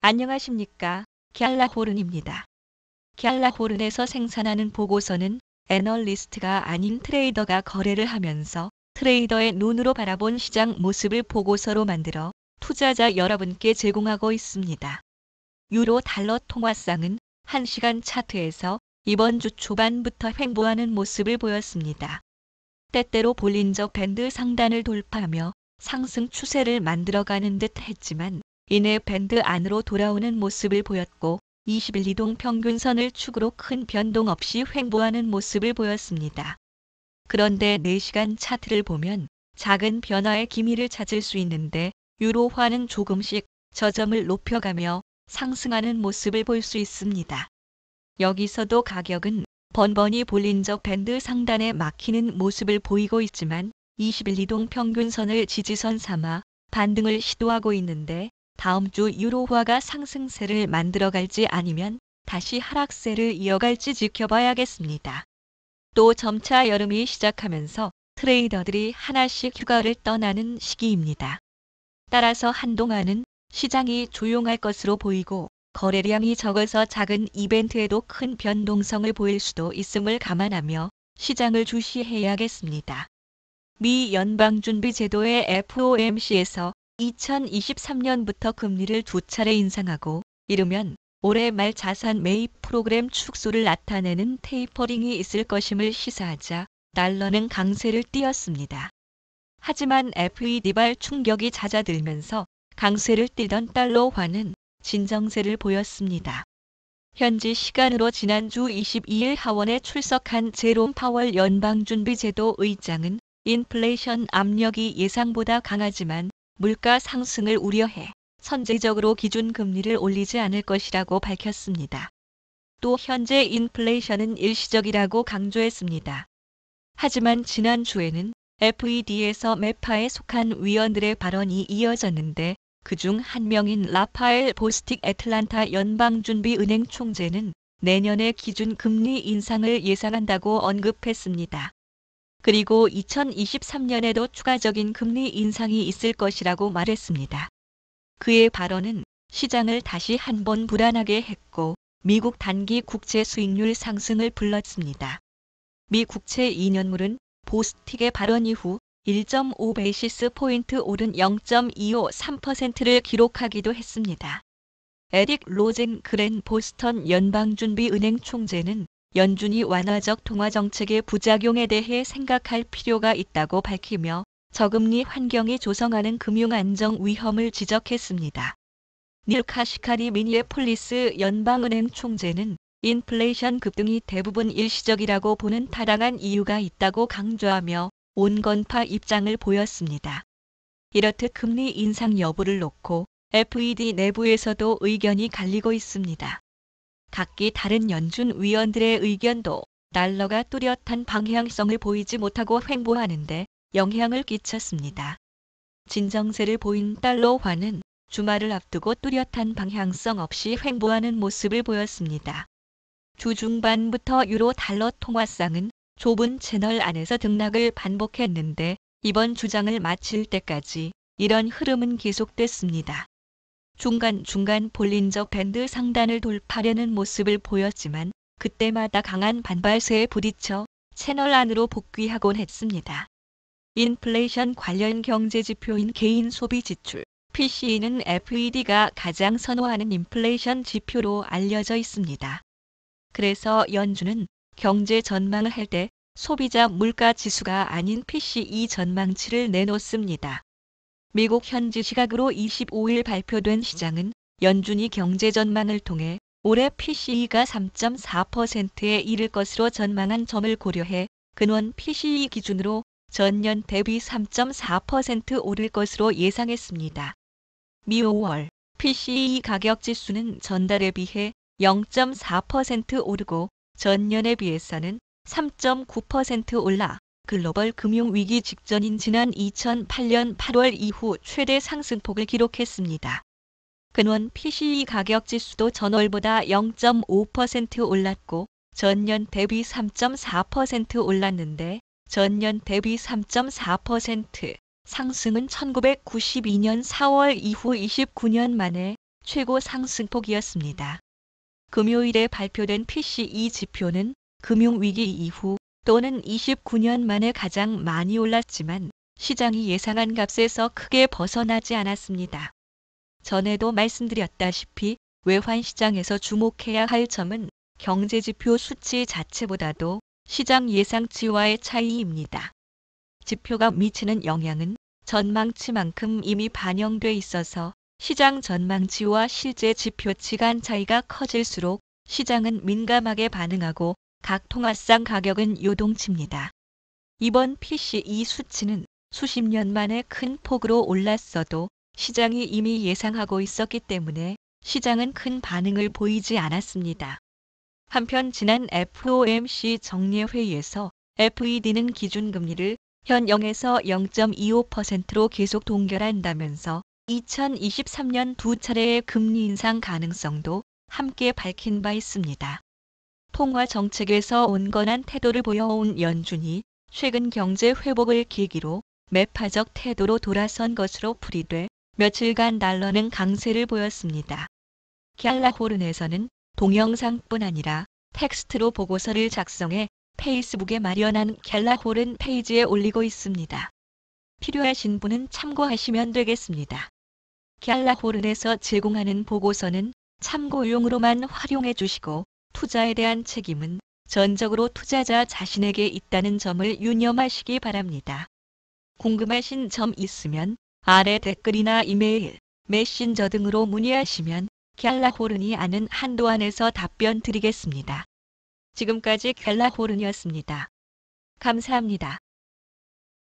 안녕하십니까. 갤라호른입니다. 갤라호른에서 생산하는 보고서는 애널리스트가 아닌 트레이더가 거래를 하면서 트레이더의 눈으로 바라본 시장 모습을 보고서로 만들어 투자자 여러분께 제공하고 있습니다. 유로 달러 통화상은 1시간 차트에서 이번 주 초반부터 횡보하는 모습을 보였습니다. 때때로 볼린저 밴드 상단을 돌파하며 상승 추세를 만들어가는 듯 했지만 이내 밴드 안으로 돌아오는 모습을 보였고 20일 이동 평균선을 축으로 큰 변동 없이 횡보하는 모습을 보였습니다. 그런데 4시간 차트를 보면 작은 변화의 기미를 찾을 수 있는데 유로화는 조금씩 저점을 높여가며 상승하는 모습을 볼 수 있습니다. 여기서도 가격은 번번이 볼린저 밴드 상단에 막히는 모습을 보이고 있지만 20일 이동 평균선을 지지선 삼아 반등을 시도하고 있는데 다음 주 유로화가 상승세를 만들어갈지 아니면 다시 하락세를 이어갈지 지켜봐야겠습니다. 또 점차 여름이 시작하면서 트레이더들이 하나씩 휴가를 떠나는 시기입니다. 따라서 한동안은 시장이 조용할 것으로 보이고 거래량이 적어서 작은 이벤트에도 큰 변동성을 보일 수도 있음을 감안하며 시장을 주시해야겠습니다. 미 연방준비제도의 FOMC에서 2023년부터 금리를 2차례 인상하고 이르면 올해 말 자산 매입 프로그램 축소를 나타내는 테이퍼링이 있을 것임을 시사하자 달러는 강세를 띄었습니다. 하지만 FED발 충격이 잦아들면서 강세를 띠던 달러화는 진정세를 보였습니다. 현지 시간으로 지난주 22일 하원에 출석한 제롬 파월 연방준비제도 의장은 인플레이션 압력이 예상보다 강하지만 물가 상승을 우려해 선제적으로 기준금리를 올리지 않을 것이라고 밝혔습니다. 또 현재 인플레이션은 일시적이라고 강조했습니다. 하지만 지난주에는 FED에서 매파에 속한 위원들의 발언이 이어졌는데 그중 한 명인 라파엘 보스틱 애틀란타 연방준비은행 총재는 내년에 기준금리 인상을 예상한다고 언급했습니다. 그리고 2023년에도 추가적인 금리 인상이 있을 것이라고 말했습니다. 그의 발언은 시장을 다시 한번 불안하게 했고 미국 단기 국채 수익률 상승을 불렀습니다. 미 국채 2년물은 보스틱의 발언 이후 1.5 베이시스 포인트 오른 0.253%를 기록하기도 했습니다. 에릭 로젠그렌 보스턴 연방준비은행 총재는 연준이 완화적 통화정책의 부작용에 대해 생각할 필요가 있다고 밝히며 저금리 환경이 조성하는 금융안정 위험을 지적했습니다. 닐 카시카리 미니애폴리스 연방은행 총재는 인플레이션 급등이 대부분 일시적이라고 보는 타당한 이유가 있다고 강조하며 온건파 입장을 보였습니다. 이렇듯 금리 인상 여부를 놓고 FED 내부에서도 의견이 갈리고 있습니다. 각기 다른 연준 위원들의 의견도 달러가 뚜렷한 방향성을 보이지 못하고 횡보하는데 영향을 끼쳤습니다. 진정세를 보인 달러화는 주말을 앞두고 뚜렷한 방향성 없이 횡보하는 모습을 보였습니다. 주 중반부터 유로 달러 통화상은 좁은 채널 안에서 등락을 반복했는데 이번 주장을 마칠 때까지 이런 흐름은 계속됐습니다. 중간중간 볼린저 밴드 상단을 돌파하려는 모습을 보였지만 그때마다 강한 반발세에 부딪혀 채널 안으로 복귀하곤 했습니다. 인플레이션 관련 경제지표인 개인 소비 지출 PCE는 FED가 가장 선호하는 인플레이션 지표로 알려져 있습니다. 그래서 연준은 경제 전망을 할 때 소비자 물가 지수가 아닌 PCE 전망치를 내놓습니다. 미국 현지 시각으로 25일 발표된 시장은 연준이 경제 전망을 통해 올해 PCE가 3.4%에 이를 것으로 전망한 점을 고려해 근원 PCE 기준으로 전년 대비 3.4% 오를 것으로 예상했습니다. 미 5월 PCE 가격 지수는 전달에 비해 0.4% 오르고 전년에 비해서는 3.9% 올라 글로벌 금융위기 직전인 지난 2008년 8월 이후 최대 상승폭을 기록했습니다. 근원 PCE 가격 지수도 전월보다 0.5% 올랐고 전년 대비 3.4% 올랐는데 전년 대비 3.4% 상승은 1992년 4월 이후 29년 만에 최고 상승폭이었습니다. 금요일에 발표된 PCE 지표는 금융위기 이후 또는 29년 만에 가장 많이 올랐지만 시장이 예상한 값에서 크게 벗어나지 않았습니다. 전에도 말씀드렸다시피 외환시장에서 주목해야 할 점은 경제지표 수치 자체보다도 시장 예상치와의 차이입니다. 지표가 미치는 영향은 전망치만큼 이미 반영돼 있어서 시장 전망치와 실제 지표치 간 차이가 커질수록 시장은 민감하게 반응하고 각 통화상 가격은 요동칩니다. 이번 PCE 수치는 수십 년 만에 큰 폭으로 올랐어도 시장이 이미 예상하고 있었기 때문에 시장은 큰 반응을 보이지 않았습니다. 한편 지난 FOMC 정례회의에서 FED는 기준금리를 현 0에서 0.25%로 계속 동결한다면서 2023년 두 차례의 금리 인상 가능성도 함께 밝힌 바 있습니다. 통화 정책에서 온건한 태도를 보여온 연준이 최근 경제 회복을 계기로 매파적 태도로 돌아선 것으로 풀이돼 며칠간 달러는 강세를 보였습니다. 갤라호른에서는 동영상뿐 아니라 텍스트로 보고서를 작성해 페이스북에 마련한 갤라호른 페이지에 올리고 있습니다. 필요하신 분은 참고하시면 되겠습니다. 갤라호른에서 제공하는 보고서는 참고용으로만 활용해 주시고 투자에 대한 책임은 전적으로 투자자 자신에게 있다는 점을 유념하시기 바랍니다. 궁금하신 점 있으면 아래 댓글이나 이메일, 메신저 등으로 문의하시면 갤라호른이 아는 한도 안에서 답변 드리겠습니다. 지금까지 갤라호른이었습니다. 감사합니다.